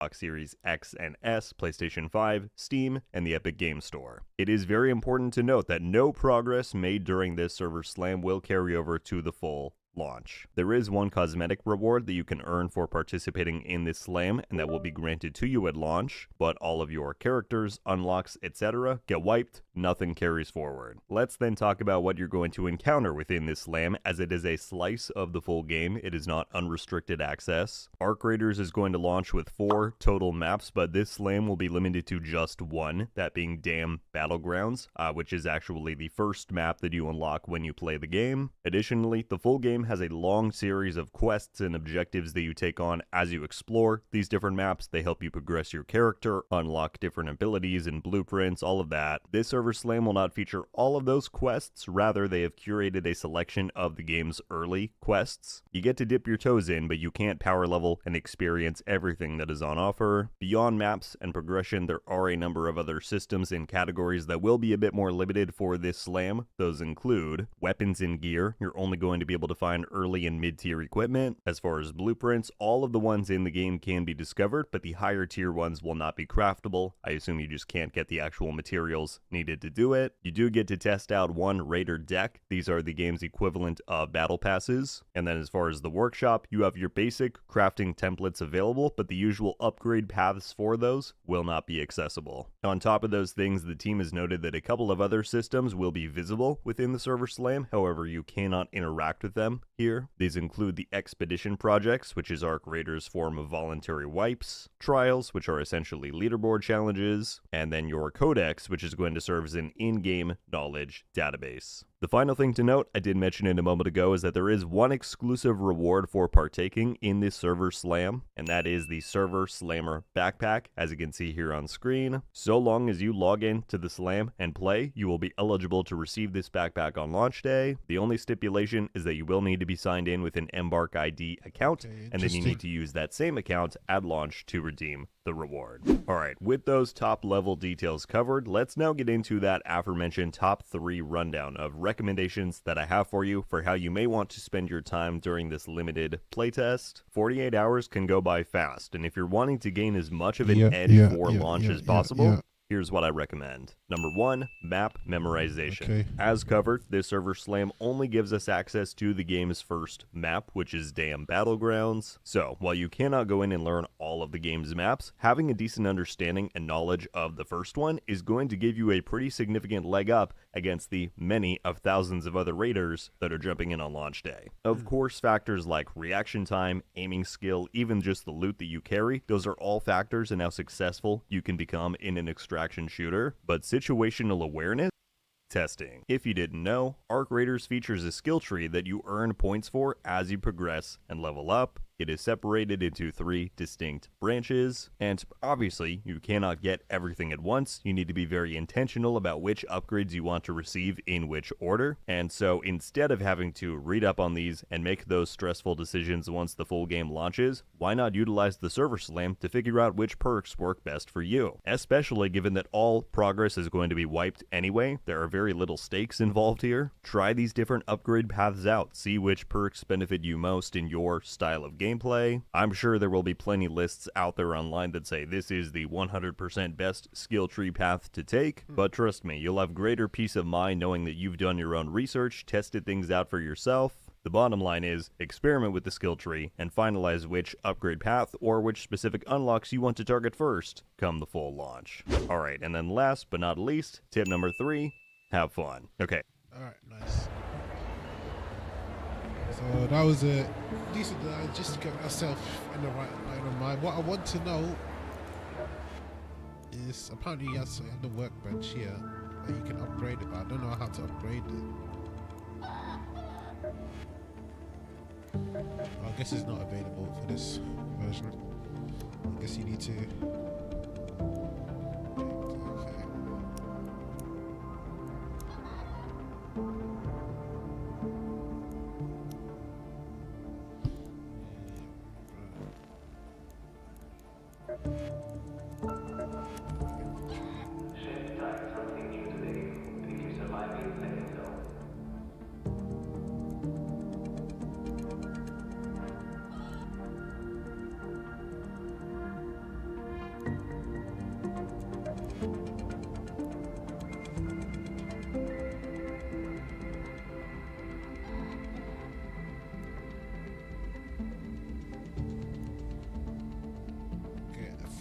Xbox Series X and S, PlayStation 5, Steam, and the Epic Games Store. It is very important to note that no progress made during this server slam will carry over to the full launch. There is one cosmetic reward that you can earn for participating in this slam, and that will be granted to you at launch, but all of your characters, unlocks, etc. get wiped, nothing carries forward. Let's then talk about what you're going to encounter within this slam, as it is a slice of the full game. It is not unrestricted access. Arc Raiders is going to launch with 4 total maps, but this slam will be limited to just one, that being Dam Battlegrounds, which is actually the first map that you unlock when you play the game. Additionally, the full game has a long series of quests and objectives that you take on as you explore these different maps. They help you progress your character, unlock different abilities and blueprints, all of that. This server slam will not feature all of those quests, rather they have curated a selection of the game's early quests. You get to dip your toes in, but you can't power level and experience everything that is on offer. Beyond maps and progression, there are a number of other systems and categories that will be a bit more limited for this slam. Those include weapons and gear. You're only going to be able to find early and mid-tier equipment. As far as blueprints, all of the ones in the game can be discovered, but the higher tier ones will not be craftable. I assume you just can't get the actual materials needed to do it. You do get to test out one Raider deck. These are the game's equivalent of battle passes. And then as far as the workshop, you have your basic crafting templates available, but the usual upgrade paths for those will not be accessible. On top of those things, the team has noted that a couple of other systems will be visible within the server slam, however you cannot interact with them here. These include the Expedition projects, which is Arc Raiders' form of voluntary wipes, Trials, which are essentially leaderboard challenges, and then your Codex, which is going to serve as an in-game knowledge database. The final thing to note, I did mention it a moment ago, is that there is one exclusive reward for partaking in this server slam, and that is the Server Slammer backpack, as you can see here on screen. So long as you log in to the slam and play, you will be eligible to receive this backpack on launch day. The only stipulation is that you will need to be signed in with an Embark ID account, and then you need to use that same account at launch to redeem the reward. Alright, with those top level details covered, let's now get into that aforementioned top 3 rundown of recommendations that I have for you for how you may want to spend your time during this limited playtest. 48 hours can go by fast, and if you're wanting to gain as much of an edge for launch as possible, here's what I recommend. Number 1, map memorization. Okay. As covered, this server slam only gives us access to the game's first map, which is Dam Battlegrounds. So, while you cannot go in and learn all of the game's maps, having a decent understanding and knowledge of the first one is going to give you a pretty significant leg up against the many of thousands of other raiders that are jumping in on launch day. Of course, factors like reaction time, aiming skill, even just the loot that you carry, those are all factors in how successful you can become in an extraction shooter, but situational awareness, testing. If you didn't know, Arc Raiders features a skill tree that you earn points for as you progress and level up. It is separated into 3 distinct branches, and obviously you cannot get everything at once. You need to be very intentional about which upgrades you want to receive in which order, and so instead of having to read up on these and make those stressful decisions once the full game launches, why not utilize the server slam to figure out which perks work best for you? Especially given that all progress is going to be wiped anyway, there are very little stakes involved here. Try these different upgrade paths out, see which perks benefit you most in your style of gameplay. I'm sure there will be plenty lists out there online that say this is the 100% best skill tree path to take, but trust me, you'll have greater peace of mind knowing that you've done your own research, tested things out for yourself. The bottom line is, experiment with the skill tree and finalize which upgrade path or which specific unlocks you want to target first come the full launch. Alright, and then last but not least, tip number 3, have fun. Okay. Alright, nice. So that was a decent just to get myself in the right line of mind. What I want to know is apparently you have the workbench here that you can upgrade it, but I don't know how to upgrade it. I guess it's not available for this version. I guess you need to. Okay.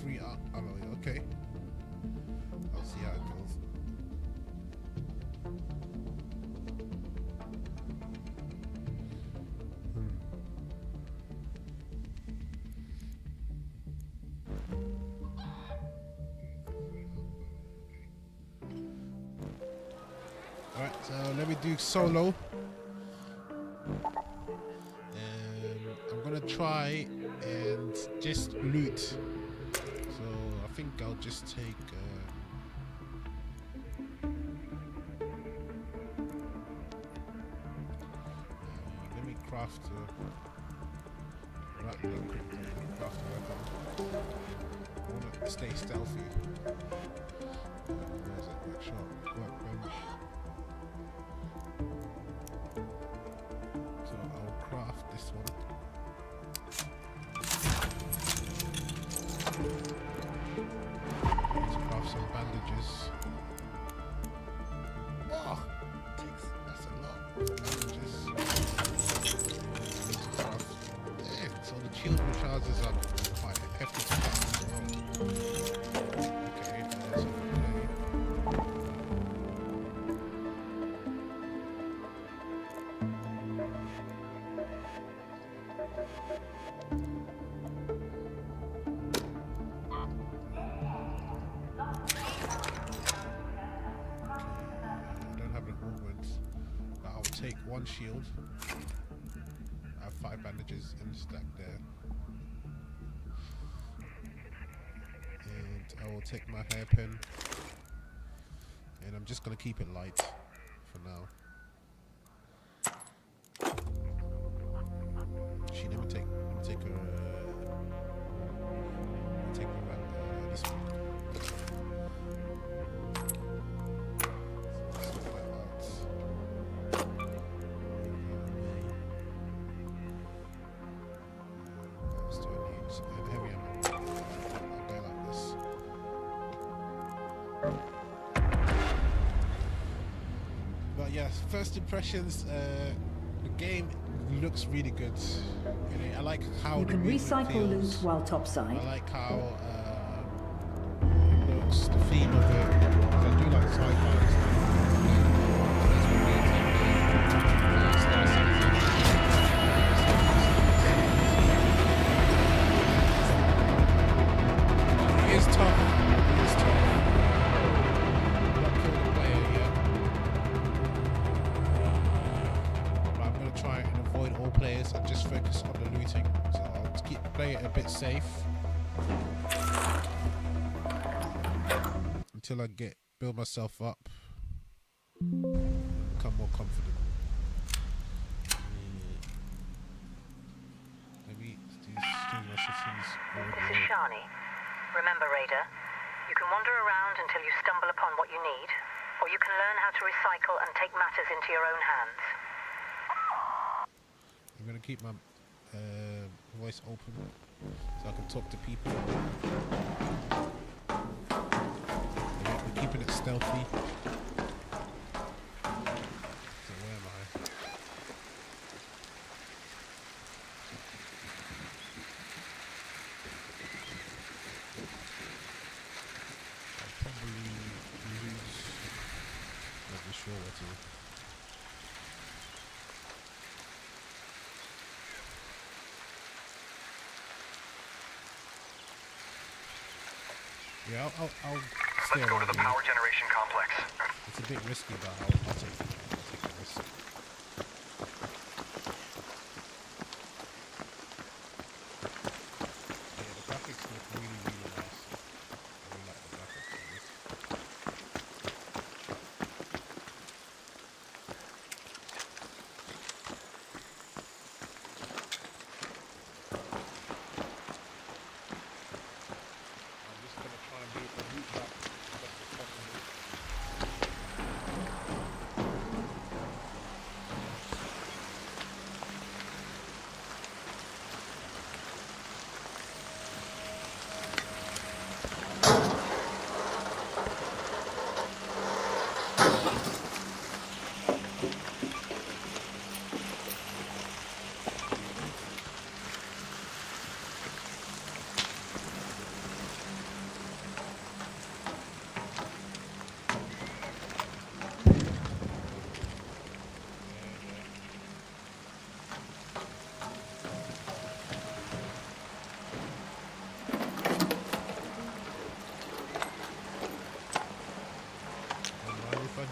free ammo. Okay. I'll see how it goes. Alright, so let me do solo. I'm gonna try and just loot. So I think I'll just take let me craft right real quick. Let me craft a weapon. I wanna stay stealthy. Where's it? Workshop, workbench. So I'll craft this one. Let's craft some bandages. Oh, that's a lot. Bandages. Need to craft. Damn, so the shield recharges are quite hefty to craft as well. Okay, there's a blade. Take one shield. I have 5 bandages in the stack there. And I will take my hairpin. And I'm just gonna keep it light for now. Actually, let me take this one. But yeah, first impressions, the game looks really good. I like how you the can movement recycle feels. loot while topside. I like how it looks, the theme of it. 'Cause I do like sci-fi and stuff. It is tough. It is tough. Not kill the player yet. But I'm going to try and avoid all players and just focus on the looting. So I'll keep playing it a bit safe until I build myself up, become more confident. Let me do my settings. This is Shani. Remember, Raider, you can wander around until you stumble upon what you need, or you can learn how to recycle and take matters into your own hands. I'm going to keep my voice open so I can talk to people. We're keeping it stealthy. So where am I? I'll probably lose. Not really sure what to do. Yeah, I'll stay Let's go to around the here. power generation complex. It's a bit risky, but I'll take the risk. Yeah, the graphics look really, really nice. I really like the graphics of this. I'm just going to try and beat the loot back as best as possible.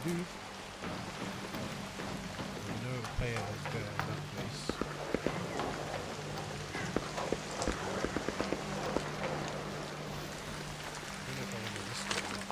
do. No player is better in that place. I don't know if I want to risk it or not.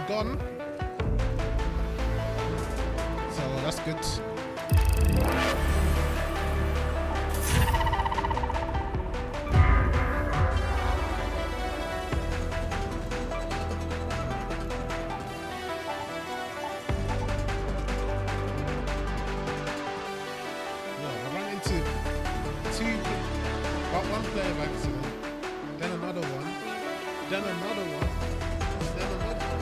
Gone. So that's good. Yeah, I ran into one player of accident, then another one, then another one, then another one.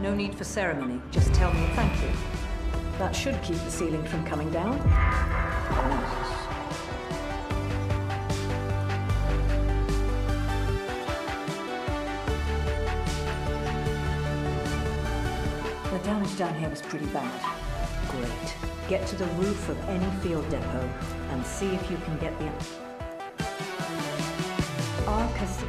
No need for ceremony, just tell me thank you. That should keep the ceiling from coming down. The damage down here was pretty bad. Great. Get to the roof of any field depot and see if you can get the Arcus.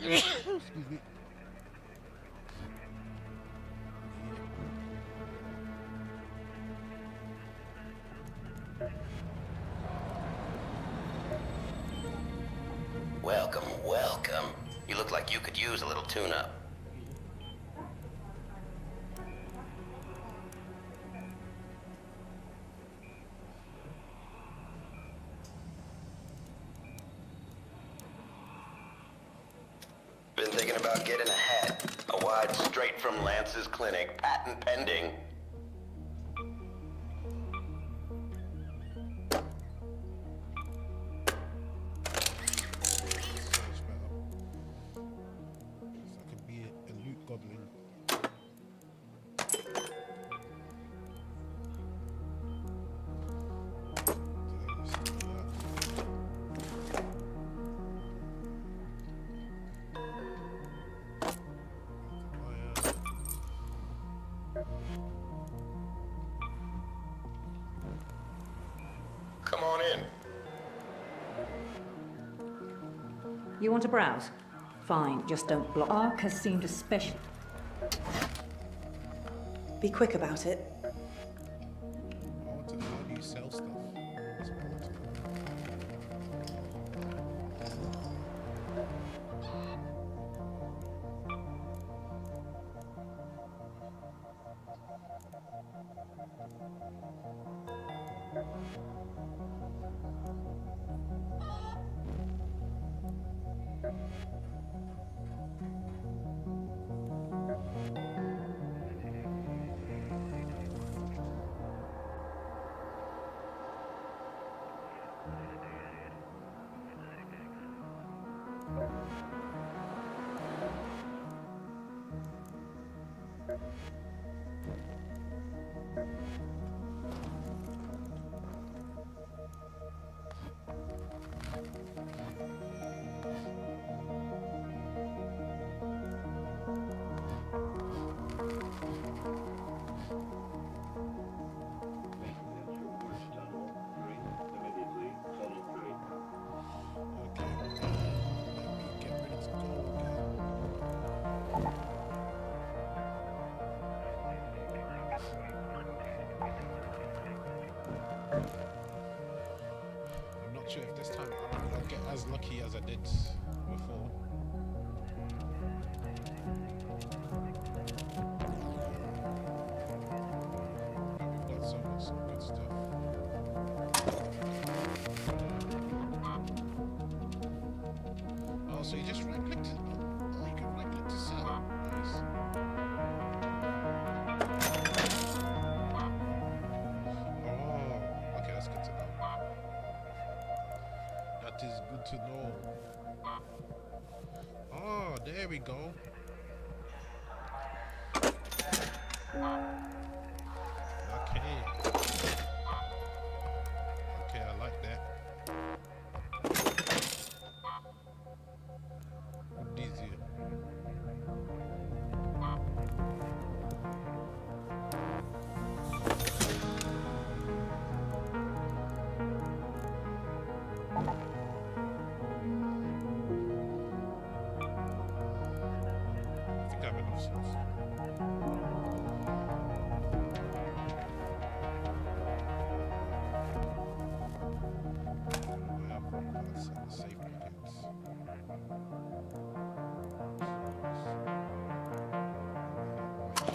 Excuse me. Welcome, welcome. You look like you could use a little tune-up. about getting ahead. A wide straight from Lance's clinic, patent pending. So much better. So I could be a loot goblin. Come on in. You want to browse? Fine, just don't block. Ark has seemed especially... Be quick about it. I want to know, how do you sell stuff? That's what I want to know. Okay, let me get ready to go again. I'm not sure if this time I'll get as lucky as I did before. But we've got some good stuff. Oh, so you just right click to. Oh, you can right click to sell. Nice. Oh, okay, that's good to know. That is good to know. Oh, there we go. Okay. Okay, I like that. What is it? I think I have enough sauce. I have one that's in the safe pockets.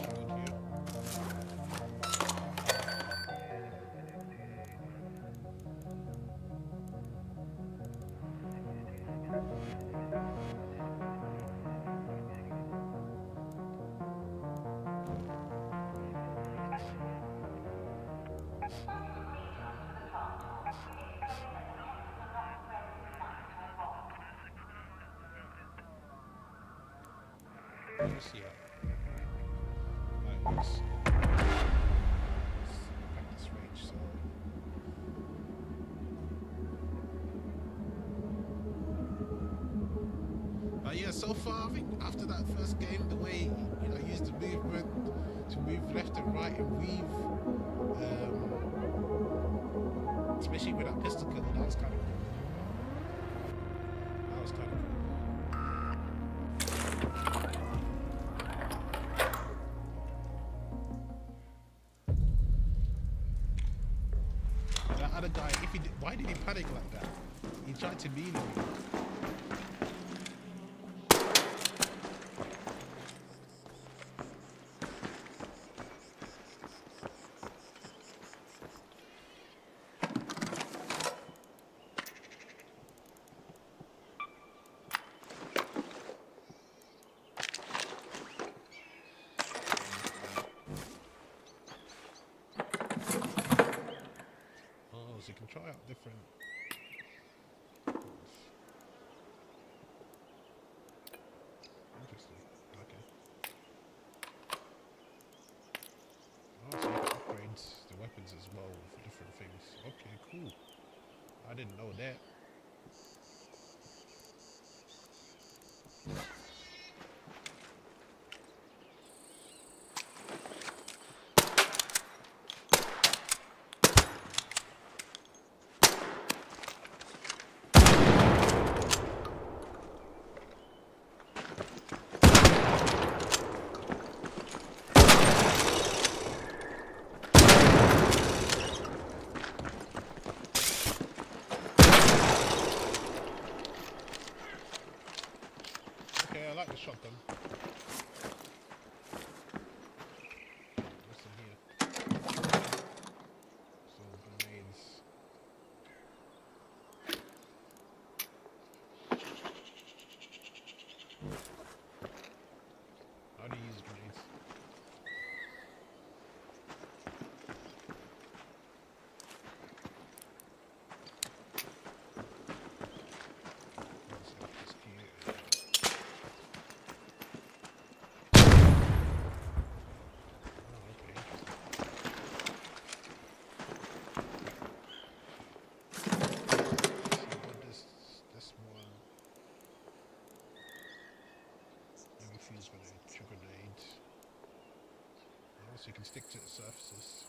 Good here. Let's see it. Right, let's practice range, so yeah, so far I think after that first game, the way I used the movement to move left and right and weave, especially with that pistol kill, that was kind of cool. That was kind of cool. That other guy, why did he panic like that? He tried to melee me. didn't know that. Okay, I like the shotgun. What's in here? So grenades. How do you use grenades? What's up this here? Oh, okay, interesting. So what this one? Maybe fuse grenade, two grenades. Oh, so you can stick to the surfaces.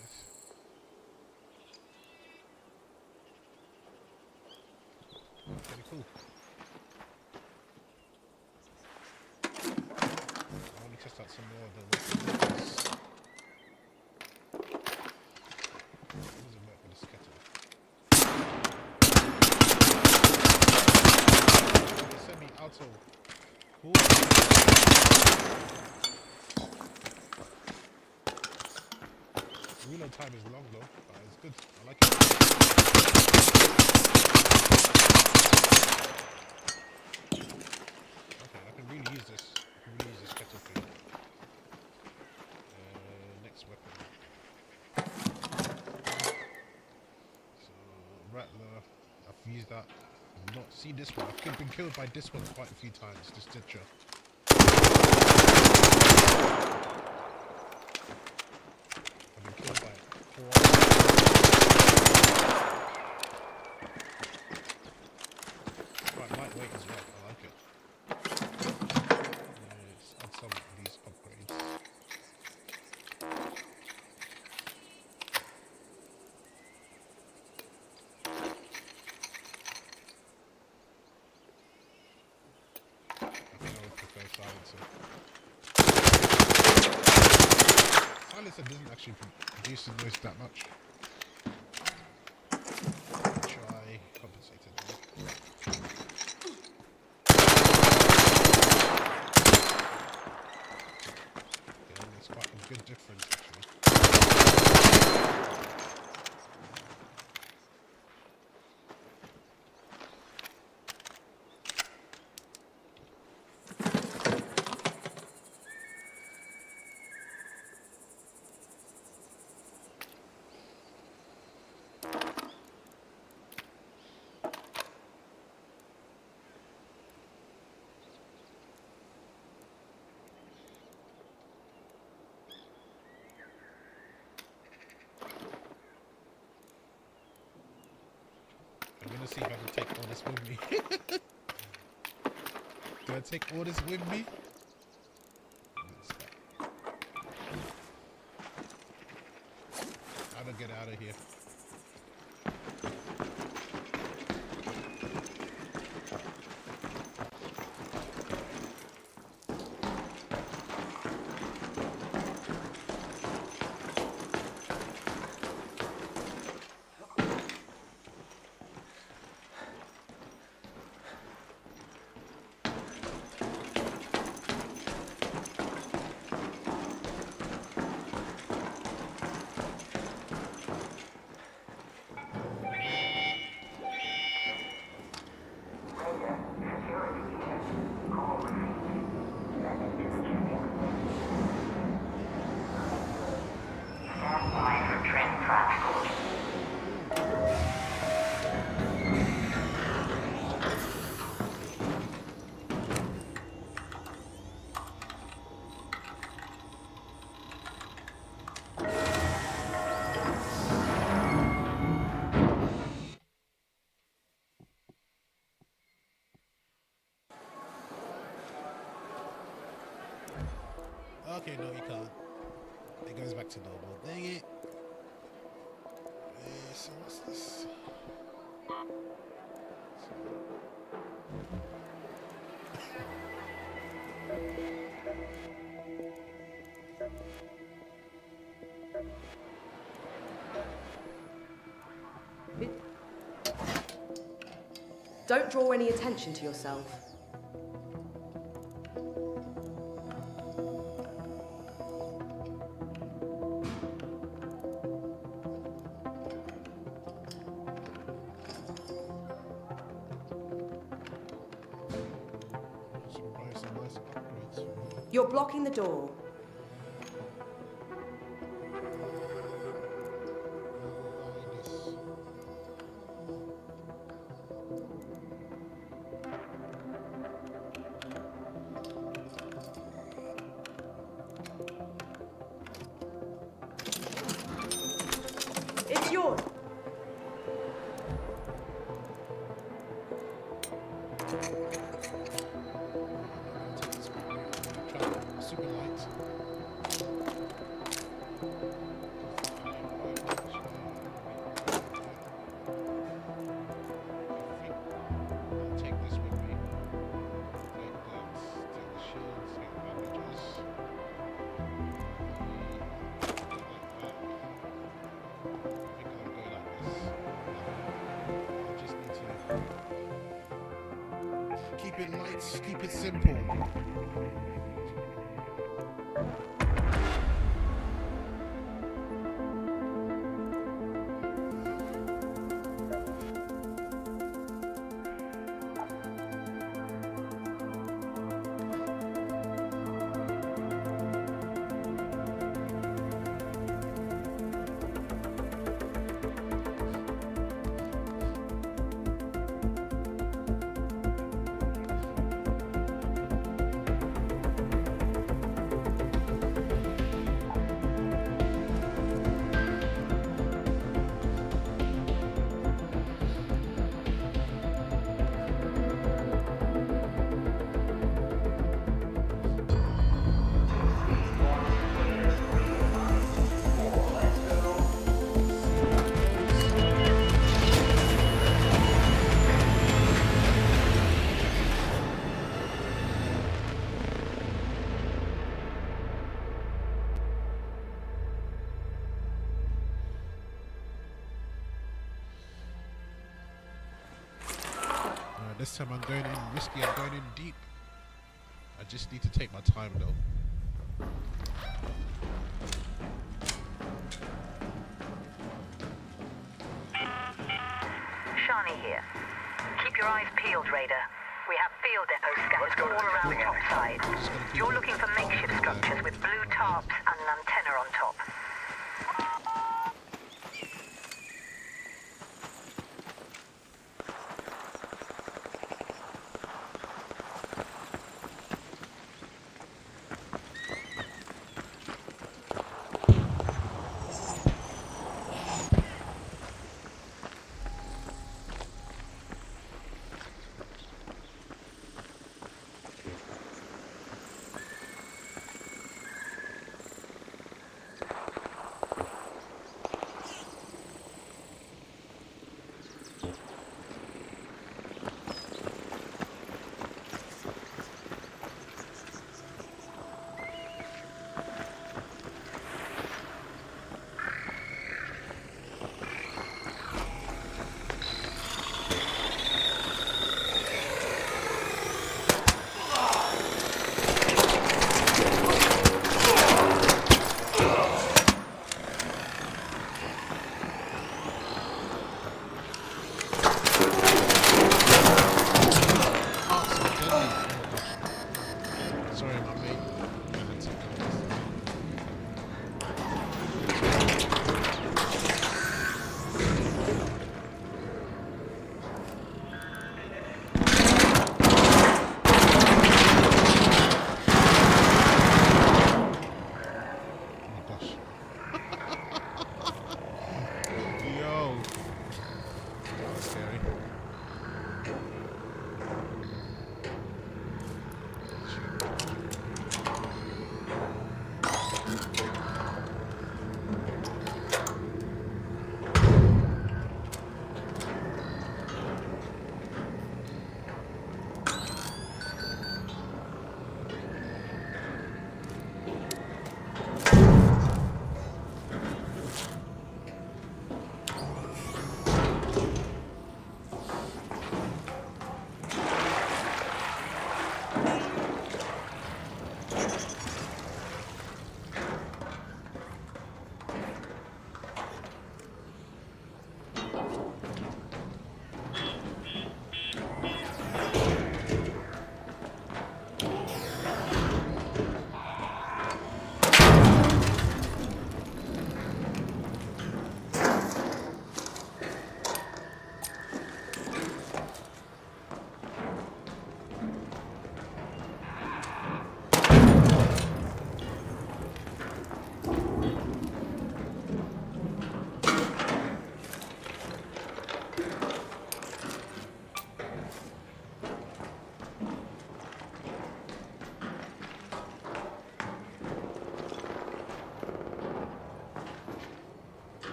Nice. Pretty cool. I want to test out some more of the weapons. How does it work with this kettle? The semi-auto. Cool. Reload time is long though, but it's good. I like it. Okay, I can really use this. I can really use this kettle thing. Next weapon. So, Rattler. I've used that. I've not seen this one. I've been killed by this one quite a few times. The Stitcher. I've been killed by it. Quite lightweight as well. I like it. Let's add some of these upgrades. I think I would prefer silencer. Silencer doesn't actually produce the noise that much. Try compensated. Yeah, that's quite a good difference actually. I'm gonna see if I can take all this with me. Do I take all this with me? How do I get out of here? Okay, no, you can't. It goes back to normal. Dang it. So what's this? Don't draw any attention to yourself. Some nice upgrades for me. You're blocking the door. This. It's yours. Take this back. Try super light. Take this with me. Take that. Take the shield. Take bandages. I think I'll go like this. I just need to keep it light, keep it simple. This time I'm going in risky, I'm going in deep. I just need to take my time though. Shani here. Keep your eyes peeled, Raider. We have field depot scanners all around topside. You're looking for makeshift structures with blue tarps and an antenna on top.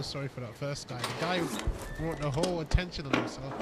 so sorry for that first guy. The guy brought the whole attention on himself.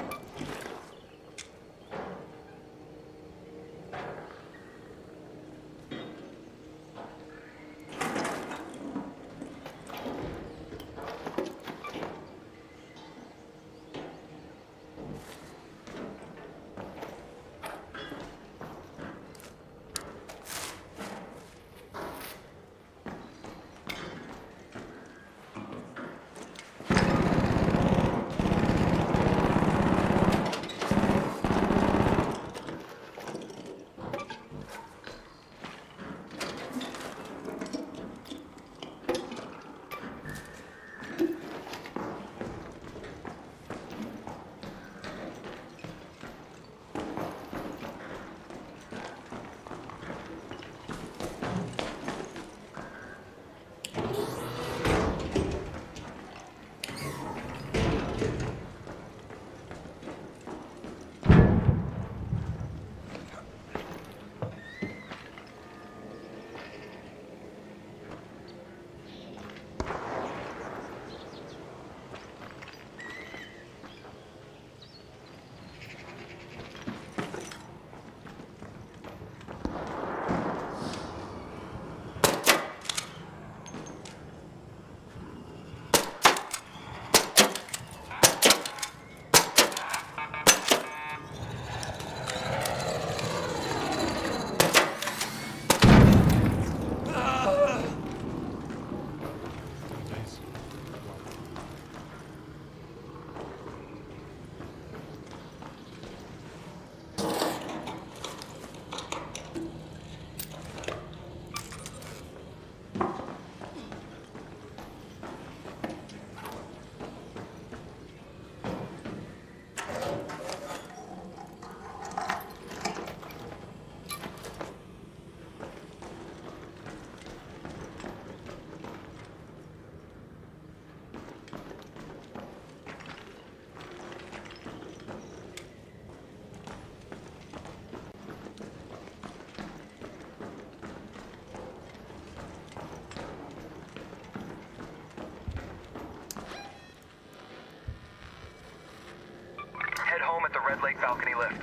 Head home at the Red Lake balcony lift.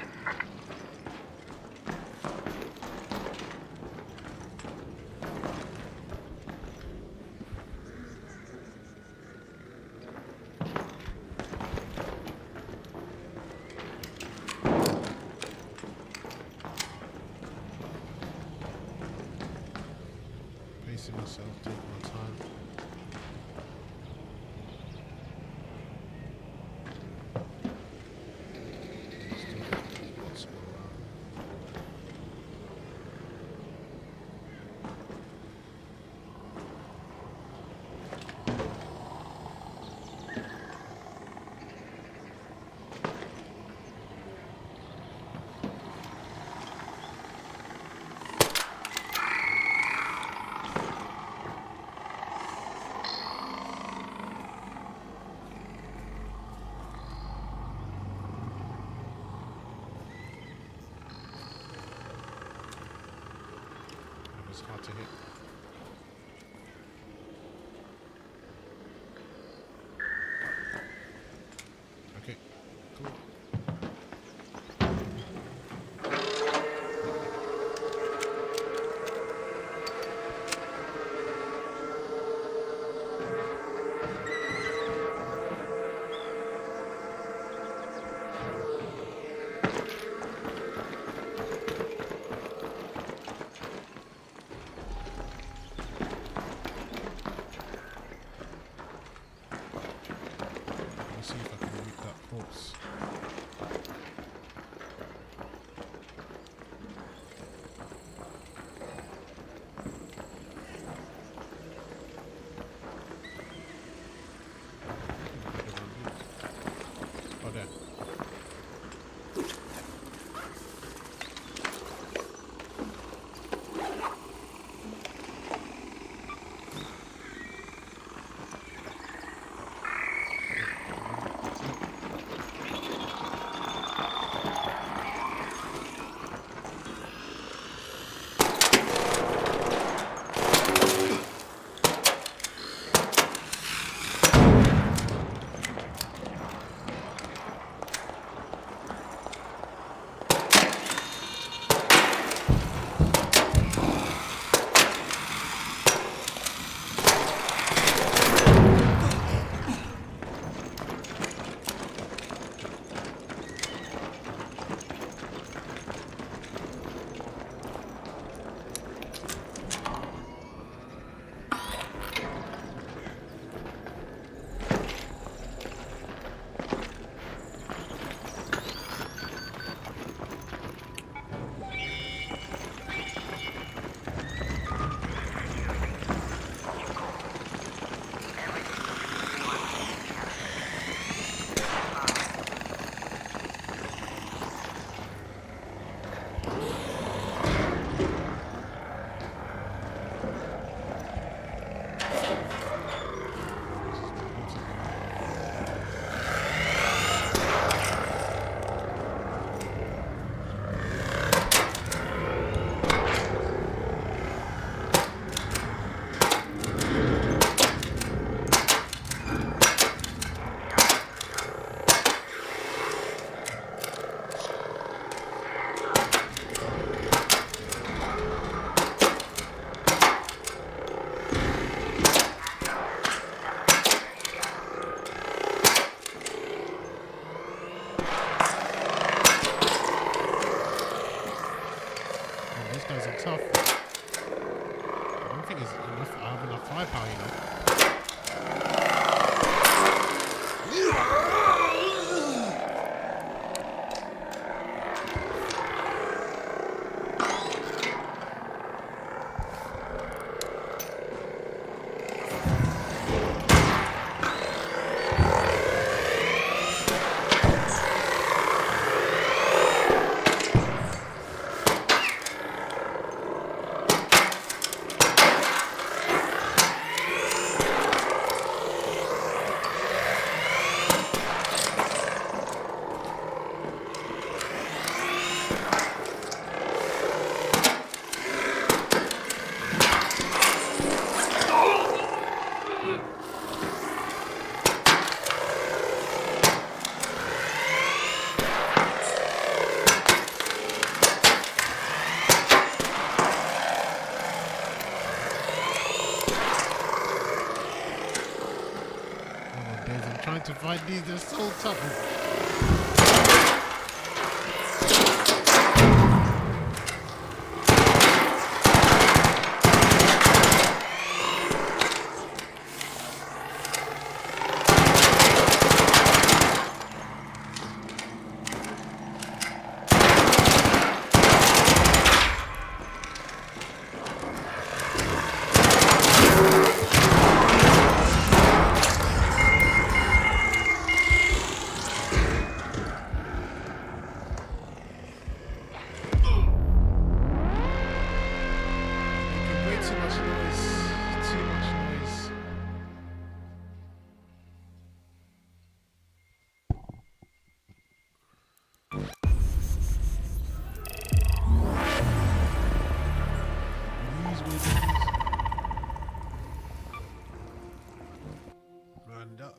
Pacing myself, taking my time. Let's go around. It's hard to hit. Okay, cool. tough. I don't think it's enough. I have enough firepower, you know. Trying to find these, they're so tough.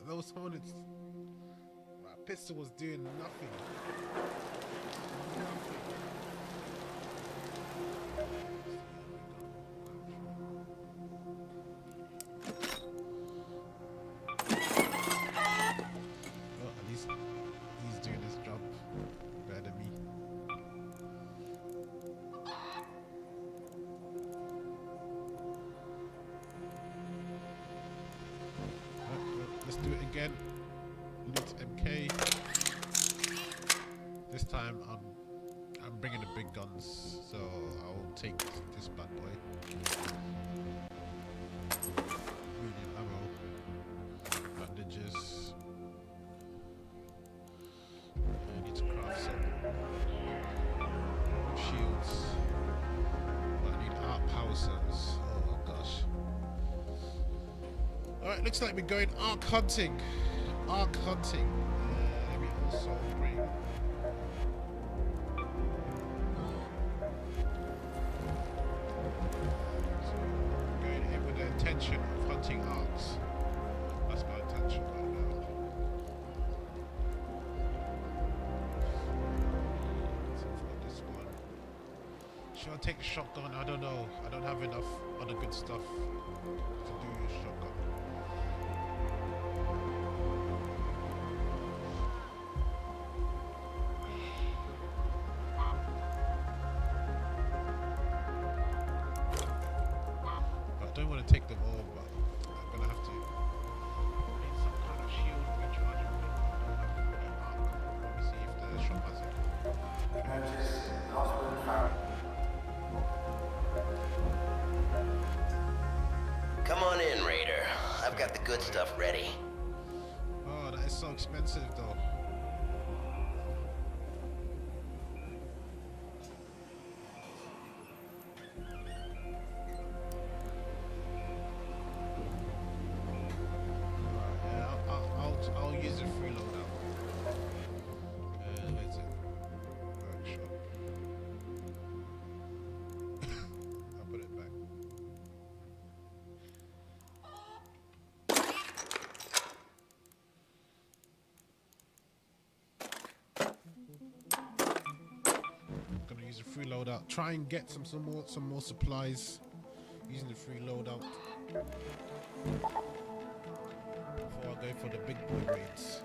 Those opponents, my pistol was doing nothing. Well, at least he's doing his job better than me. Let's do it again. Loot MK. This time I'm bringing the big guns, so I'll take this bad boy. Medium ammo, bandages. I need to craft some shields. But I need art power cells. Oh gosh. Alright, looks like we're going arc hunting. Arc hunting. Let me also bring. So, going in with the intention of hunting arcs. That's my intention right now. So I've got this one. Should I take a shotgun? I don't know. I don't have enough other good stuff to do a shotgun. I don't want to take them all, but I'm gonna have to need some kind of shield rechargeable. Let me see if the shop has it. Come on in, Raider. I've got the good stuff ready. Oh, that is so expensive, though. I'll use a free loadout. Where's it? Workshop. I'll put it back. I'm gonna use a free loadout. Try and get some more supplies using the free loadout. Before I go for the big boy raids.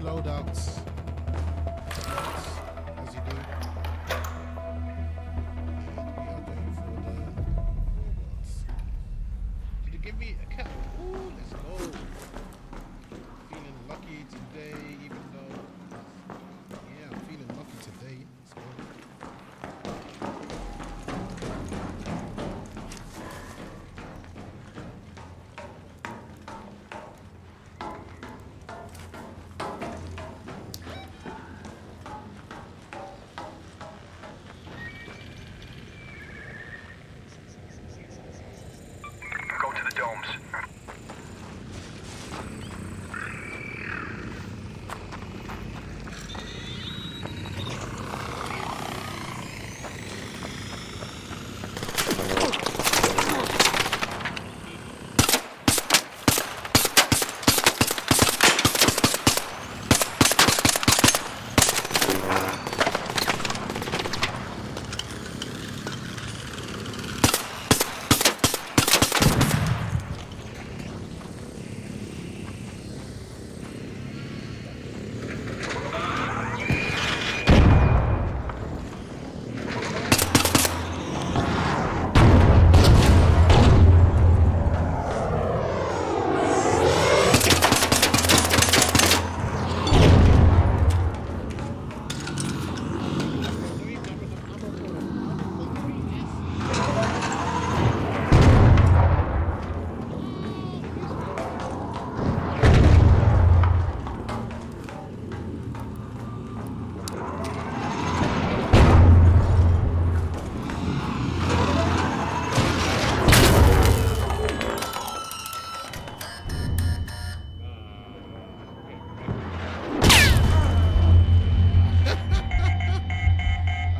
loadouts. As you do. And we are going for the robots. Did you give me a cat? Ooh, let's go. Feeling lucky today, even though. Yeah, I'm feeling lucky today. Let's go. Go to the domes.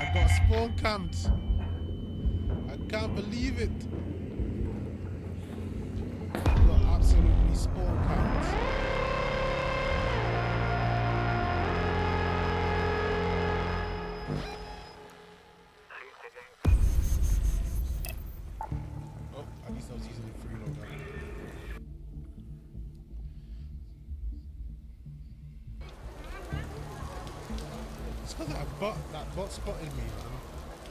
I got spawn camped. I can't believe it. I got absolutely spawn camped. Oh, at least I was using the free loadout. It's because that bot spotted me, man.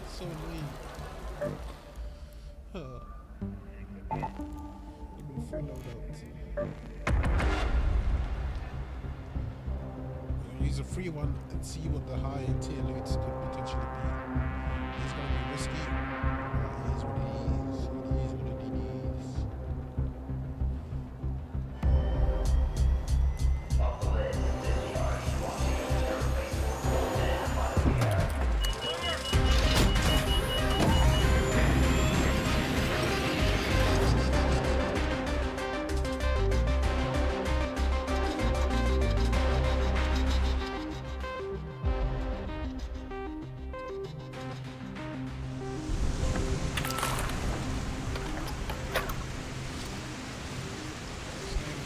It's so annoying. Give me the free loadout. I'll use a free one and see what the high tier loots could potentially be. It's gonna be risky, but it is what it is. It is what it is.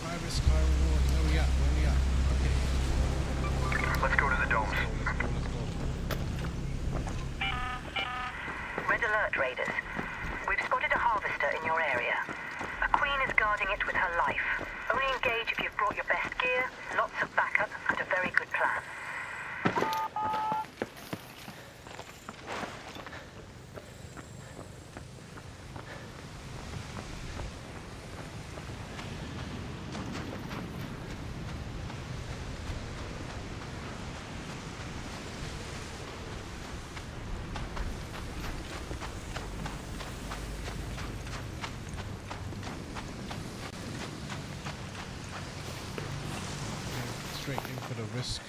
High risk, high reward. Where we at? Where we at? Okay. Let's go to the domes. Let's go. Red alert, Raiders. We've spotted a harvester in your area. A queen is guarding it with her life. Only engage if you've brought your best gear, lots of backup, and a very good plan. Straight in for the risk.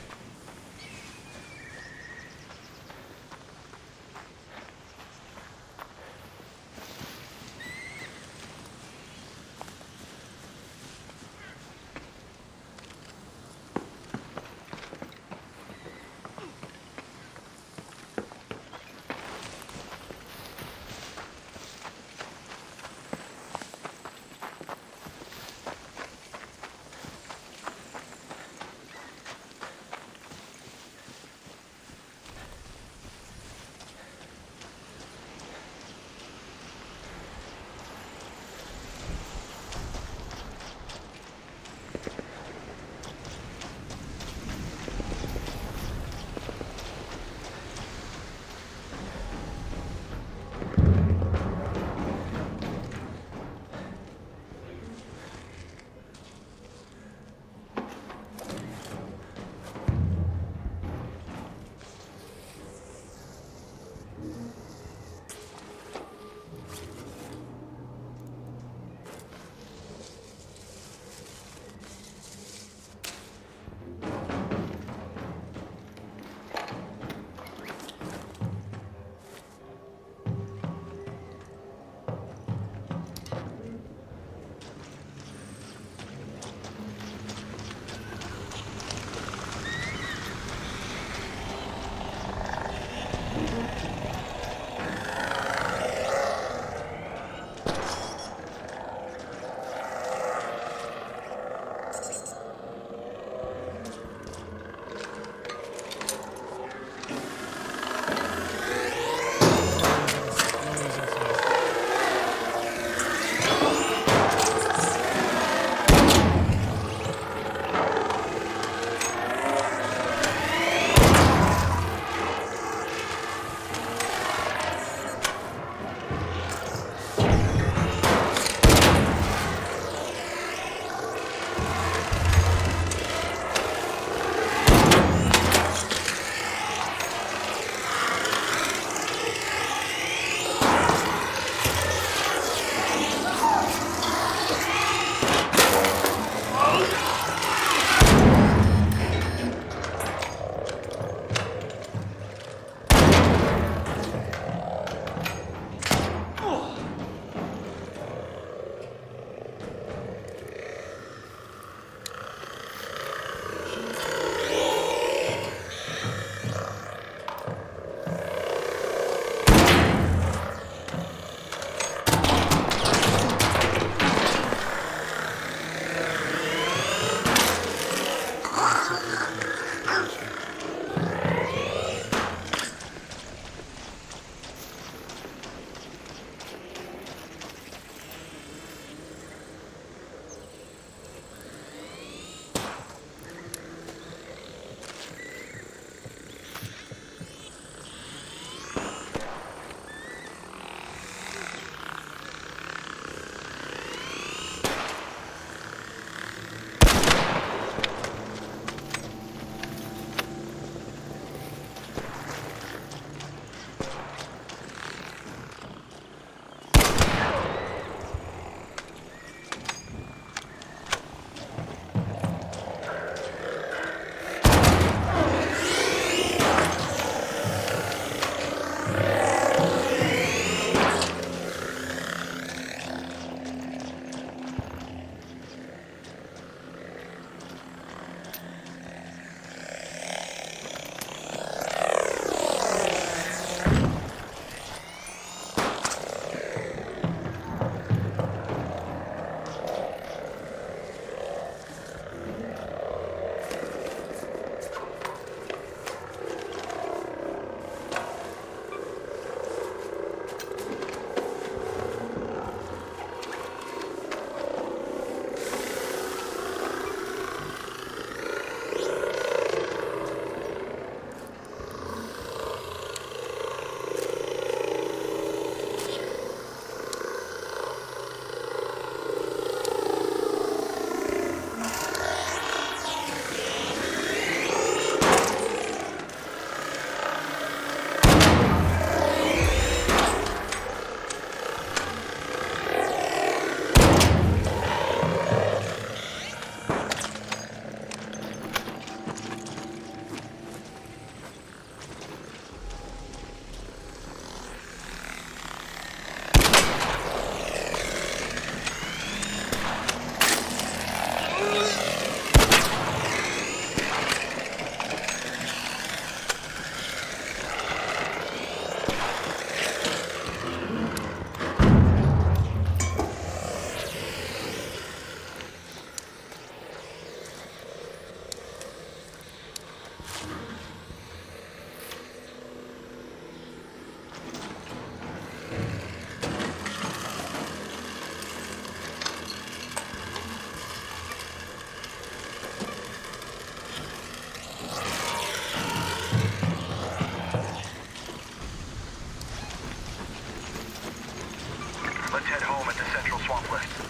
the central swamp list.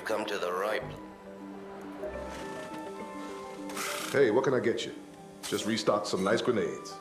come to the right. Hey, what can I get you? Just restocked some nice grenades.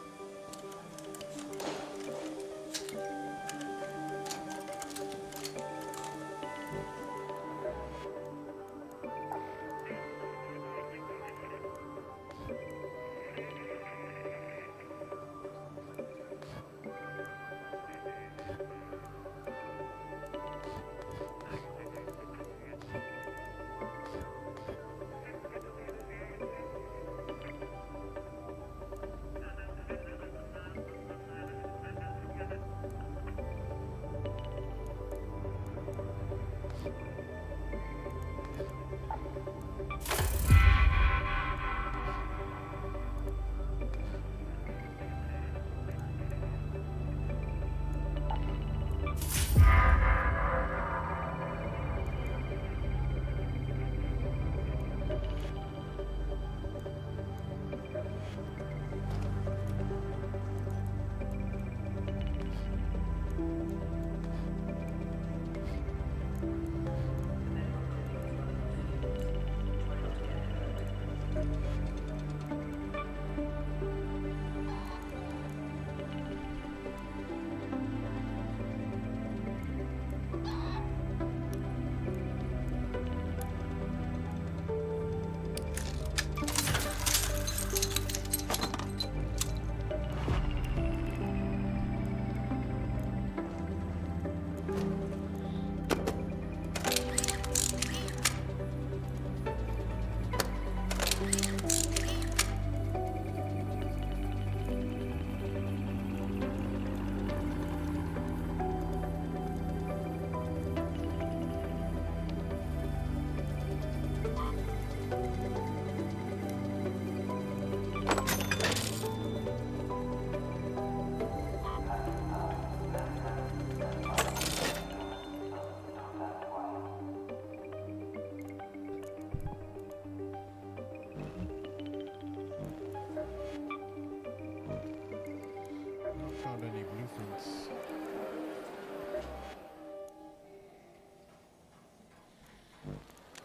Found any blueprints?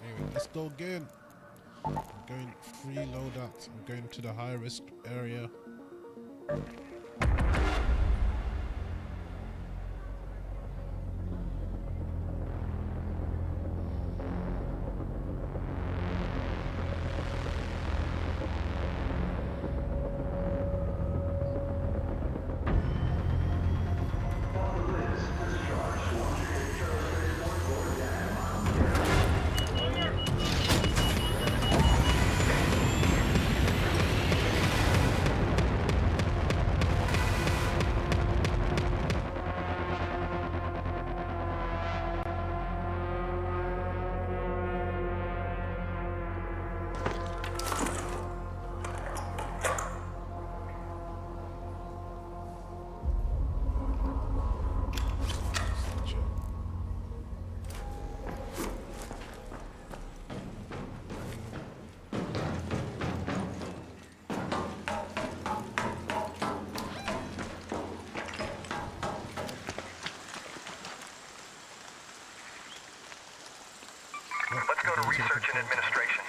Anyway, let's go again. I'm going free loadout. I'm going to the high risk area. Let's go to research and administration.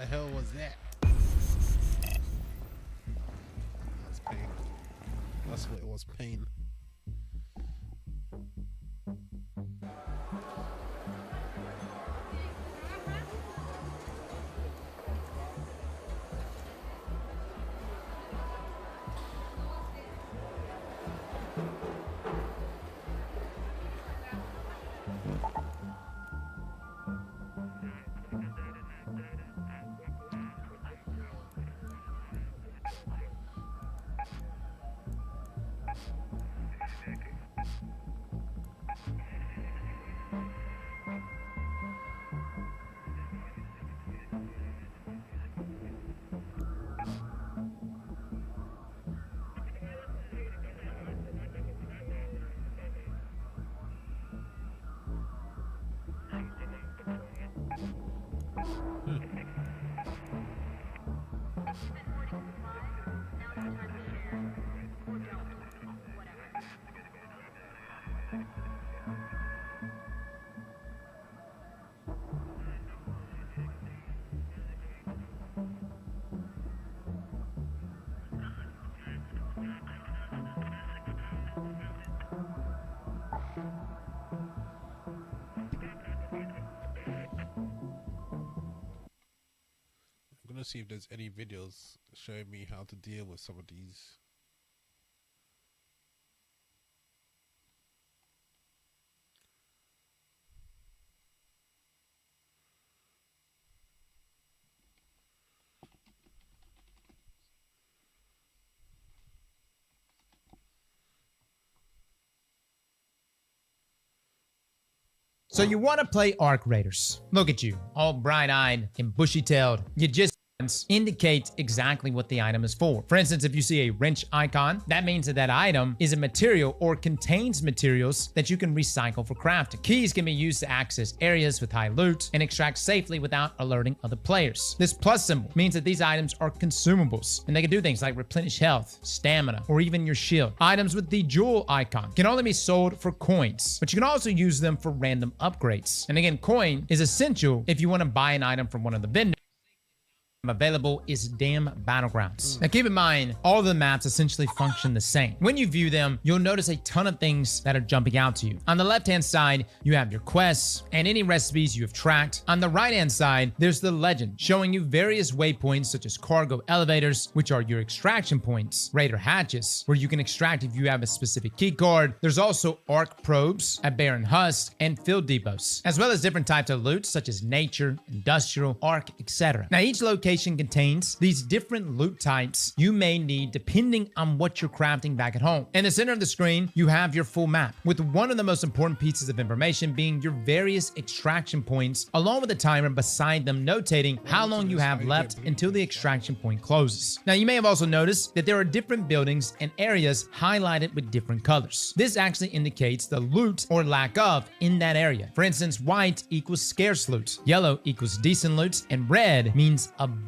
the hell was that? That's pain. That's what it was, pain. I'm gonna see if there's any videos showing me how to deal with some of these. So you want to play Arc Raiders. Look at you, all bright-eyed and bushy-tailed. You just indicate exactly what the item is for. For instance, if you see a wrench icon, that means that that item is a material or contains materials that you can recycle for crafting. Keys can be used to access areas with high loot and extract safely without alerting other players. This plus symbol means that these items are consumables, and they can do things like replenish health, stamina, or even your shield. Items with the jewel icon can only be sold for coins, but you can also use them for random upgrades. And again, coin is essential if you want to buy an item from one of the vendors. Available is Dam Battlegrounds. Now keep in mind, all of the maps essentially function the same. When you view them, you'll notice a ton of things that are jumping out to you. On the left-hand side, you have your quests and any recipes you have tracked. On the right-hand side, there's the legend, showing you various waypoints such as cargo elevators, which are your extraction points, raider hatches, where you can extract if you have a specific key card. There's also arc probes, a barren husk, and field depots, as well as different types of loot such as nature, industrial, arc, etc. Now each location contains these different loot types you may need depending on what you're crafting back at home. In the center of the screen, you have your full map, with one of the most important pieces of information being your various extraction points, along with a timer beside them notating how long you have left until the extraction point closes. Now, you may have also noticed that there are different buildings and areas highlighted with different colors. This actually indicates the loot or lack of in that area. For instance, white equals scarce loot, yellow equals decent loot, and red means abundant.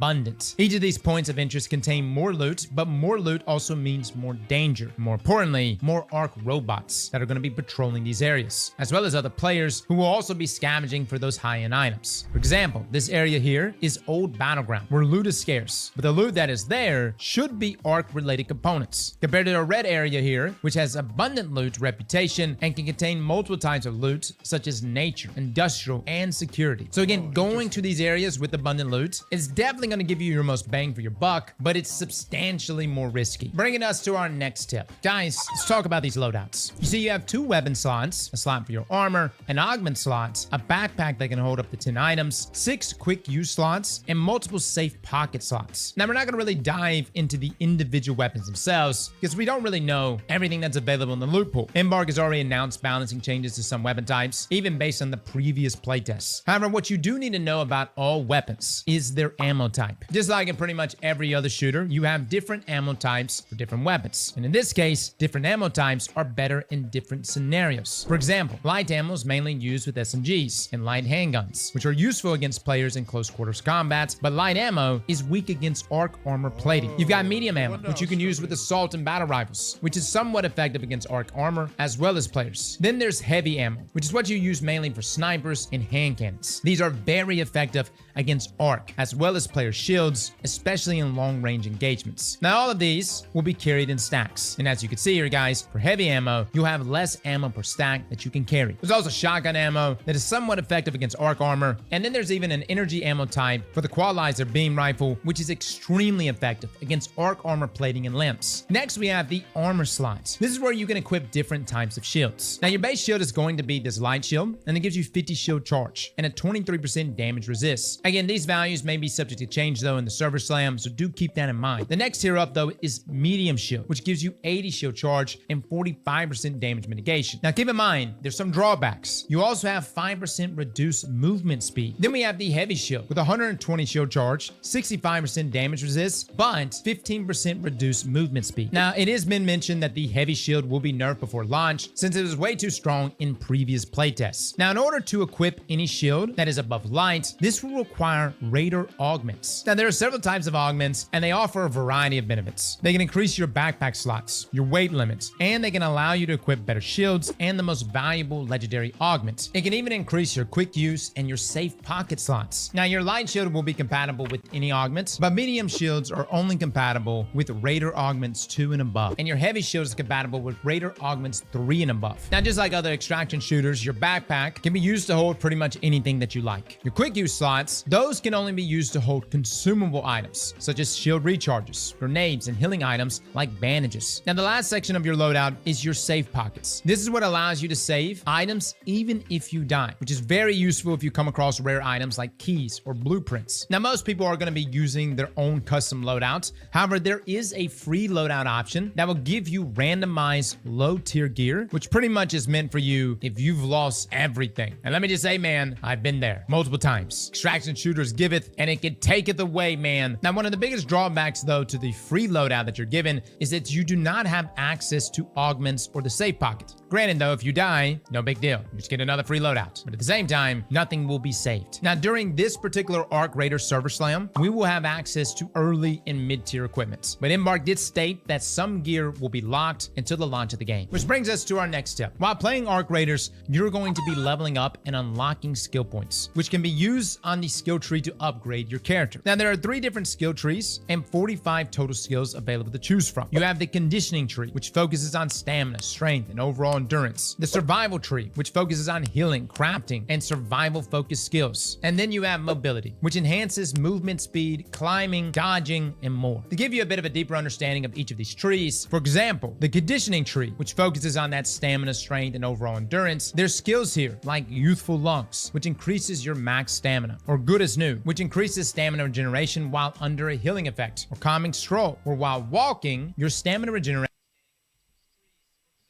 Each of these points of interest contain more loot, but more loot also means more danger. More importantly, more arc robots that are going to be patrolling these areas, as well as other players who will also be scavenging for those high-end items. For example, this area here is Old Battleground, where loot is scarce, but the loot that is there should be arc-related components, compared to the red area here, which has abundant loot reputation and can contain multiple types of loot, such as nature, industrial, and security. So again, going to these areas with abundant loot is definitely going to give you your most bang for your buck, but it's substantially more risky. Bringing us to our next tip. Guys, let's talk about these loadouts. You see, you have 2 weapon slots, a slot for your armor, an augment slot, a backpack that can hold up to 10 items, 6 quick use slots, and multiple safe pocket slots. Now, we're not going to really dive into the individual weapons themselves, because we don't really know everything that's available in the loot pool. Embark has already announced balancing changes to some weapon types, even based on the previous playtests. However, what you do need to know about all weapons is their ammo type. Just like in pretty much every other shooter, you have different ammo types for different weapons. And in this case, different ammo types are better in different scenarios. For example, light ammo is mainly used with SMGs and light handguns, which are useful against players in close quarters combat, but light ammo is weak against arc armor plating. You've got medium ammo, which you can use with assault and battle rifles, which is somewhat effective against arc armor as well as players. Then there's heavy ammo, which is what you use mainly for snipers and hand cannons. These are very effective against arc as well as player shields, especially in long-range engagements. Now, all of these will be carried in stacks. And as you can see here, guys, for heavy ammo, you'll have less ammo per stack that you can carry. There's also shotgun ammo that is somewhat effective against arc armor. And then there's even an energy ammo type for the Qualizer beam rifle, which is extremely effective against arc armor plating and limbs. Next, we have the armor slots. This is where you can equip different types of shields. Now, your base shield is going to be this light shield, and it gives you 50 shield charge and a 23% damage resist. Again, these values may be subject to change though in the server slam, so do keep that in mind. The next tier up though is medium shield, which gives you 80 shield charge and 45% damage mitigation. Now keep in mind, there's some drawbacks. You also have 5% reduced movement speed. Then we have the heavy shield with 120 shield charge, 65% damage resist, but 15% reduced movement speed. Now it has been mentioned that the heavy shield will be nerfed before launch since it was way too strong in previous playtests. Now in order to equip any shield that is above light, this will require Raider augments. Now there are several types of augments and they offer a variety of benefits. They can increase your backpack slots, your weight limits, and they can allow you to equip better shields and the most valuable legendary augments. It can even increase your quick use and your safe pocket slots. Now your light shield will be compatible with any augments, but medium shields are only compatible with Raider augments 2 and above. And your heavy shield is compatible with Raider augments 3 and above. Now just like other extraction shooters, your backpack can be used to hold pretty much anything that you like. Your quick use slots, those can only be used to hold consumable items, such as shield recharges, grenades, and healing items like bandages. Now the last section of your loadout is your safe pockets. This is what allows you to save items even if you die, which is very useful if you come across rare items like keys or blueprints. Now most people are going to be using their own custom loadouts. However, there is a free loadout option that will give you randomized low tier gear, which pretty much is meant for you if you've lost everything. And let me just say, man, I've been there multiple times. Extraction shooters giveth and it can taketh away, man. Now, one of the biggest drawbacks though to the free loadout that you're given is that you do not have access to augments or the safe pocket. Granted though, if you die, no big deal. You just get another free loadout. But at the same time, nothing will be saved. Now, during this particular Arc Raider server slam, we will have access to early and mid-tier equipment. But Embark did state that some gear will be locked until the launch of the game. Which brings us to our next step. While playing Arc Raiders, you're going to be leveling up and unlocking skill points, which can be used on the skill tree to upgrade your character. Now, there are 3 different skill trees and 45 total skills available to choose from. You have the conditioning tree, which focuses on stamina, strength, and overall endurance. The survival tree, which focuses on healing, crafting, and survival-focused skills. And then you have mobility, which enhances movement speed, climbing, dodging, and more. To give you a bit of a deeper understanding of each of these trees, for example, the conditioning tree, which focuses on that stamina, strength, and overall endurance, there's skills here like Youthful Lungs, which increases your max stamina, or Good as New, which increases stamina regeneration while under a healing effect, or Calming Stroll, or while walking, your stamina regeneration.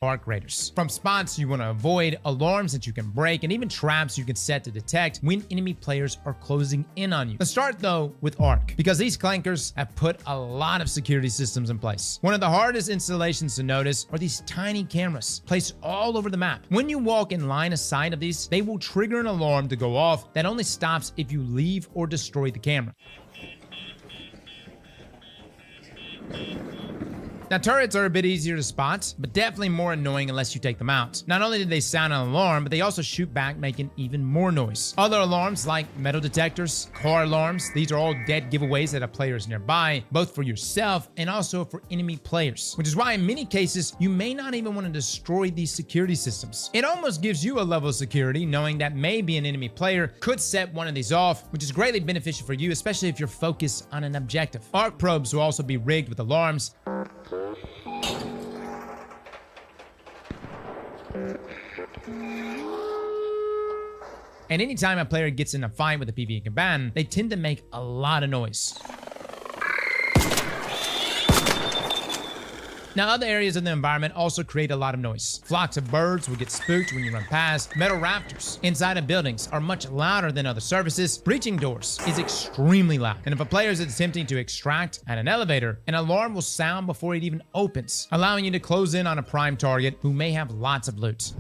Arc Raiders. From spots you want to avoid, alarms that you can break, and even traps you can set to detect when enemy players are closing in on you. Let's start though with Arc, because these clankers have put a lot of security systems in place. One of the hardest installations to notice are these tiny cameras placed all over the map. When you walk in line of sight of these, they will trigger an alarm to go off that only stops if you leave or destroy the camera. Now, turrets are a bit easier to spot, but definitely more annoying unless you take them out. Not only do they sound an alarm, but they also shoot back, making even more noise. Other alarms like metal detectors, car alarms, these are all dead giveaways that a player is nearby, both for yourself and also for enemy players, which is why in many cases, you may not even want to destroy these security systems. It almost gives you a level of security knowing that maybe an enemy player could set one of these off, which is greatly beneficial for you, especially if you're focused on an objective. Arc probes will also be rigged with alarms. And anytime a player gets in a fight with a PvE combatant, they tend to make a lot of noise. Now, other areas of the environment also create a lot of noise. Flocks of birds will get spooked when you run past. Metal rafters inside of buildings are much louder than other surfaces. Breaching doors is extremely loud. And if a player is attempting to extract at an elevator, an alarm will sound before it even opens, allowing you to close in on a prime target who may have lots of loot.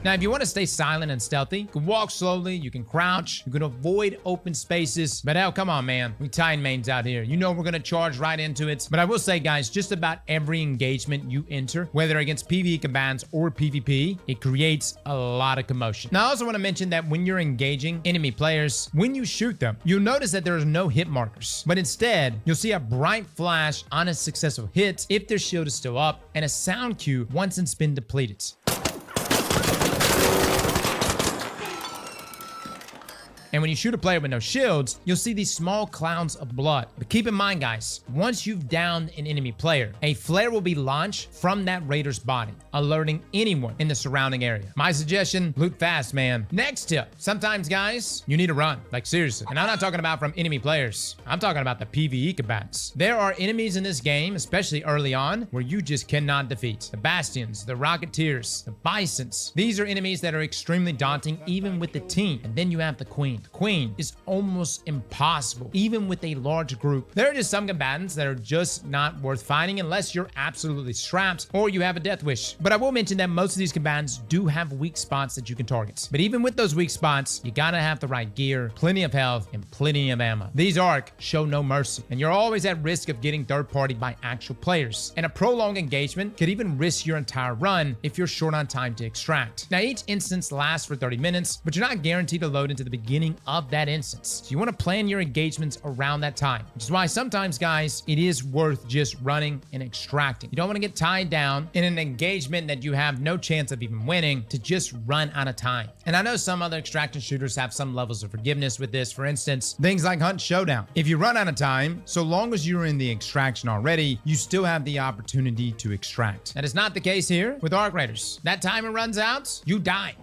Now, if you want to stay silent and stealthy, you can walk slowly, you can crouch, you can avoid open spaces. But hell, come on, man. We Titan mains out here. You know we're going to charge right into it. But I will say, guys, just about every engagement you enter, whether against PvE commands or PvP, it creates a lot of commotion. Now, I also want to mention that when you're engaging enemy players, when you shoot them, you'll notice that there are no hit markers. But instead, you'll see a bright flash on a successful hit if their shield is still up, and a sound cue once it's been depleted. And when you shoot a player with no shields, you'll see these small clouds of blood. But keep in mind, guys, once you've downed an enemy player, a flare will be launched from that raider's body, alerting anyone in the surrounding area. My suggestion, loot fast, man. Next tip, sometimes, guys, you need to run. Like, seriously. And I'm not talking about from enemy players. I'm talking about the PvE combatants. There are enemies in this game, especially early on, where you just cannot defeat. The Bastions, the Rocketeers, the Bisons. These are enemies that are extremely daunting, even with the team. And then you have the Queen. The Queen is almost impossible, even with a large group. There are just some combatants that are just not worth fighting unless you're absolutely strapped or you have a death wish. But I will mention that most of these combatants do have weak spots that you can target. But even with those weak spots, you gotta have the right gear, plenty of health, and plenty of ammo. These ARC show no mercy, and you're always at risk of getting third-party by actual players. And a prolonged engagement could even risk your entire run if you're short on time to extract. Now, each instance lasts for 30 minutes, but you're not guaranteed to load into the beginning of that instance. So you want to plan your engagements around that time, which is why sometimes, guys, it is worth just running and extracting. You don't want to get tied down in an engagement that you have no chance of even winning to just run out of time. And I know some other extraction shooters have some levels of forgiveness with this. For instance, things like Hunt Showdown. If you run out of time, so long as you're in the extraction already, you still have the opportunity to extract. That is not the case here with Arc Raiders. That timer runs out, you die.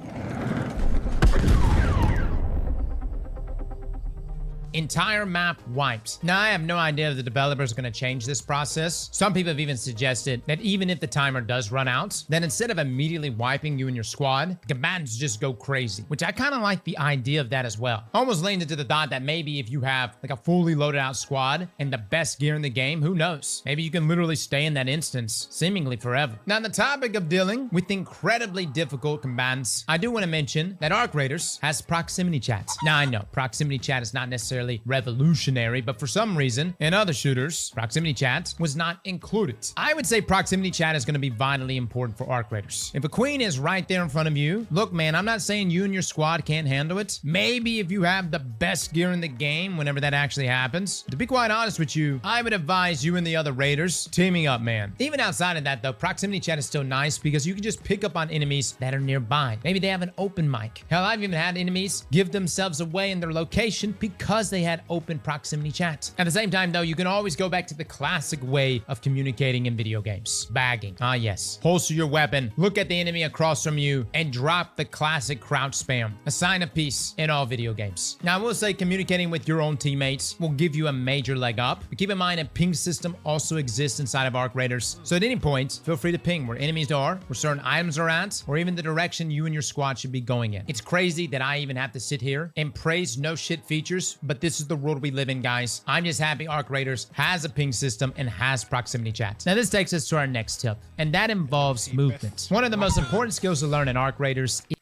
Entire map wiped. Now, I have no idea if the developers are going to change this process. Some people have even suggested that even if the timer does run out, then instead of immediately wiping you and your squad, the combatants just go crazy, which I kind of like the idea of that as well. Almost leaned into the thought that maybe if you have like a fully loaded out squad and the best gear in the game, who knows? Maybe you can literally stay in that instance seemingly forever. Now, on the topic of dealing with incredibly difficult combatants, I do want to mention that Arc Raiders has proximity chats. Now, I know proximity chat is not necessarily revolutionary, but for some reason in other shooters, proximity chat was not included. I would say proximity chat is going to be vitally important for Arc Raiders. If a Queen is right there in front of you, look, man, I'm not saying you and your squad can't handle it. Maybe if you have the best gear in the game whenever that actually happens. To be quite honest with you, I would advise you and the other Raiders teaming up, man. Even outside of that, though, proximity chat is still nice because you can just pick up on enemies that are nearby. Maybe they have an open mic. Hell, I've even had enemies give themselves away in their location because they had open proximity chat. At the same time, though, you can always go back to the classic way of communicating in video games. Bagging. Ah, yes. Holster your weapon, look at the enemy across from you, and drop the classic crouch spam. A sign of peace in all video games. Now, I will say communicating with your own teammates will give you a major leg up, but keep in mind a ping system also exists inside of Arc Raiders. So at any point, feel free to ping where enemies are, where certain items are at, or even the direction you and your squad should be going in. It's crazy that I even have to sit here and praise no shit features, but this is the world we live in, guys. I'm just happy Arc Raiders has a ping system and has proximity chat. Now, this takes us to our next tip, and that involves movement. One of the most important skills to learn in Arc Raiders is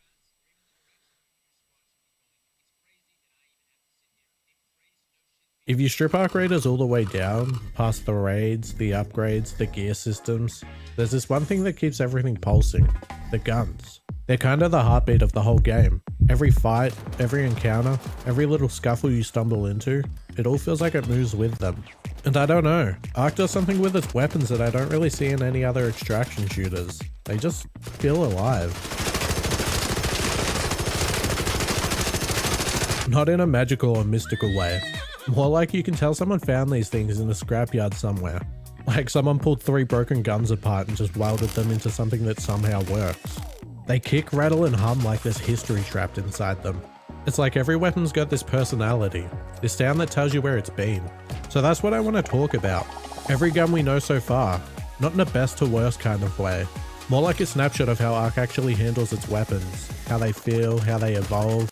if you strip Arc Raiders all the way down, past the raids, the upgrades, the gear systems, there's this one thing that keeps everything pulsing: the guns. They're kind of the heartbeat of the whole game. Every fight, every encounter, every little scuffle you stumble into, it all feels like it moves with them. And I don't know, Arc does something with its weapons that I don't really see in any other extraction shooters. They just feel alive. Not in a magical or mystical way. More like you can tell someone found these things in a scrapyard somewhere. Like someone pulled 3 broken guns apart and just welded them into something that somehow works. They kick, rattle, and hum like there's history trapped inside them. It's like every weapon's got this personality, this sound that tells you where it's been. So that's what I want to talk about. Every gun we know so far, not in a best to worst kind of way. More like a snapshot of how Arc actually handles its weapons, how they feel, how they evolve.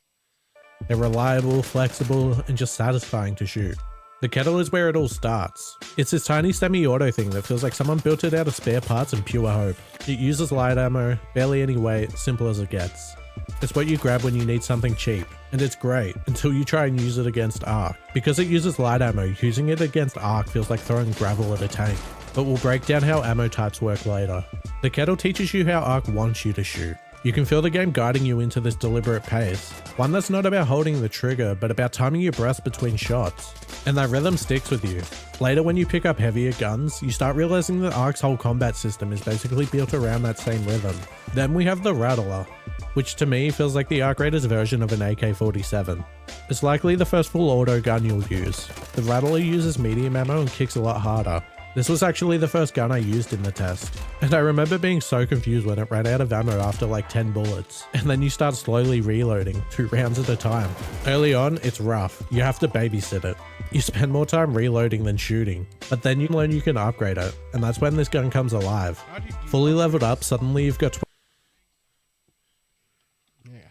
They're reliable, flexible, and just satisfying to shoot. The kettle is where it all starts. It's this tiny semi-auto thing that feels like someone built it out of spare parts and pure hope. It uses light ammo, barely any weight, simple as it gets. It's what you grab when you need something cheap, and it's great until you try and use it against Ark. Because it uses light ammo, using it against Ark feels like throwing gravel at a tank. But we'll break down how ammo types work later. The kettle teaches you how Ark wants you to shoot. You can feel the game guiding you into this deliberate pace, one that's not about holding the trigger, but about timing your breaths between shots. And that rhythm sticks with you. Later, when you pick up heavier guns, you start realizing that Ark's whole combat system is basically built around that same rhythm. Then we have the Rattler, which to me feels like the Arc Raiders version of an AK-47. It's likely the first full auto gun you'll use. The Rattler uses medium ammo and kicks a lot harder. This was actually the first gun I used in the test, and I remember being so confused when it ran out of ammo after like 10 bullets, and then you start slowly reloading, 2 rounds at a time. Early on, it's rough, you have to babysit it. You spend more time reloading than shooting, but then you learn you can upgrade it, and that's when this gun comes alive. Fully leveled up, suddenly you've got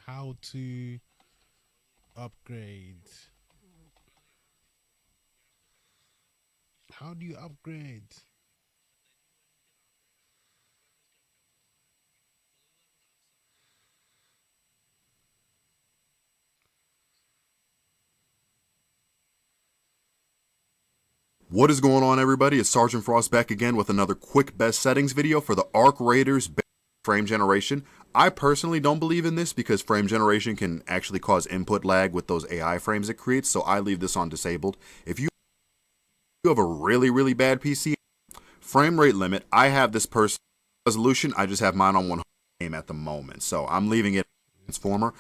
how to upgrade. How do you upgrade? What is going on, everybody? It's Sergeant Frost back again with another quick best settings video for the Arc Raiders frame generation. I personally don't believe in this because frame generation can actually cause input lag with those AI frames it creates, so I leave this on disabled. If you have a really bad PC, frame rate limit, I have this person resolution, I just have mine on 100 frame at the moment, so I'm leaving it transformer.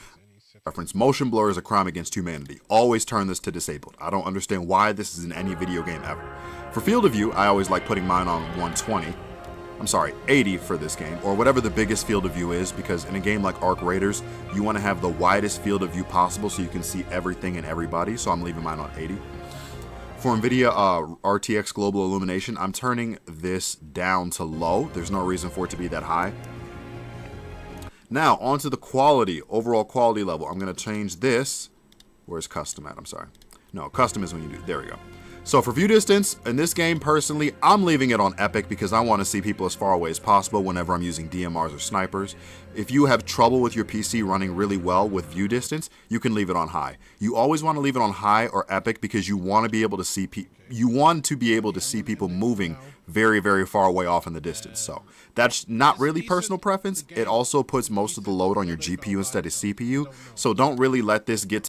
Reference, motion blur is a crime against humanity. Always turn this to disabled. I don't understand why this is in any video game ever. For field of view, I always like putting mine on 120. I'm sorry, 80 for this game, or whatever the biggest field of view is, because in a game like Arc Raiders, you want to have the widest field of view possible so you can see everything and everybody, so I'm leaving mine on 80. For NVIDIA RTX Global Illumination, I'm turning this down to low. There's no reason for it to be that high. Now, onto the quality, overall quality level. I'm going to change this. Where's custom at? I'm sorry. No, custom is when you do, there we go. So for view distance, in this game, personally, I'm leaving it on epic because I want to see people as far away as possible whenever I'm using DMRs or snipers. If you have trouble with your PC running really well with view distance, you can leave it on high. You always want to leave it on high or epic because you want to be able to see people moving very far away off in the distance. So that's not really personal preference. It also puts most of the load on your GPU instead of CPU. So don't really let this get